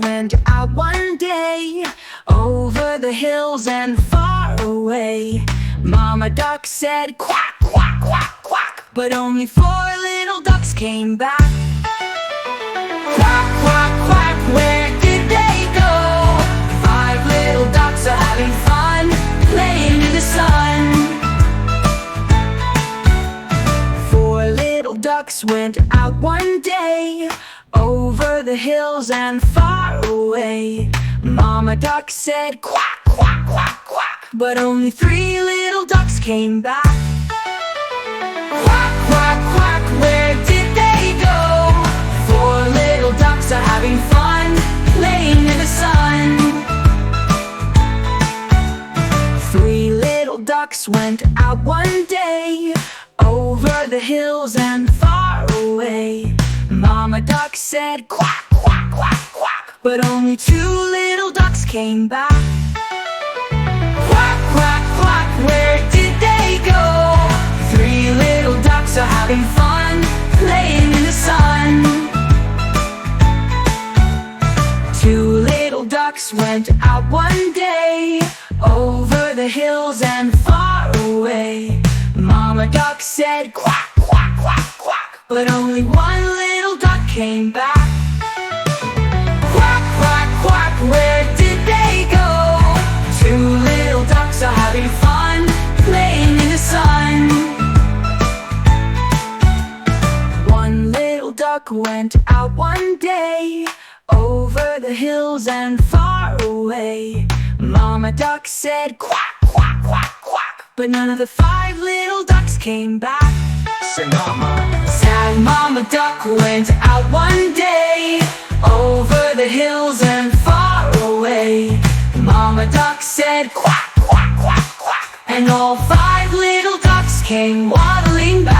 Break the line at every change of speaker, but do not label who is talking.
went out one day, over the hills and far away. Mama duck said quack, quack, quack, quack, but only 4 little ducks came back. Quack, quack, quack, where did they go? 5 little ducks are having fun, playing in the sun. 4 little ducks went out one day, over the hills and far away. Mama duck said quack, quack, quack, quack, but only 3 little ducks came back. Quack, quack, quack, where did they go? 4 little ducks are having fun, playing in the sun. 3 little ducks went out one day, over the hills and far away. Mama duck said quack, quack, quack, quack, but only 2 little ducks came back. Quack, quack, quack, where did they go? 3 little ducks are having fun, playing in the sun. 2 little ducks went out one day, over the hills and far away. Mama duck said quack, quack, quack, quack, but only 1 little duck came back. Quack, quack, quack, where did they go? 2 little ducks are having fun, playing in the sun. 1 little duck went out one day, over the hills and far away. Mama duck said quack, quack, quack, quack, but none of the 5 little ducks came back.
Say mama.
Sad Mama duck went out one day, over the hills and far away. Mama duck said quack, quack, quack, quack, and all 5 little ducks came waddling back.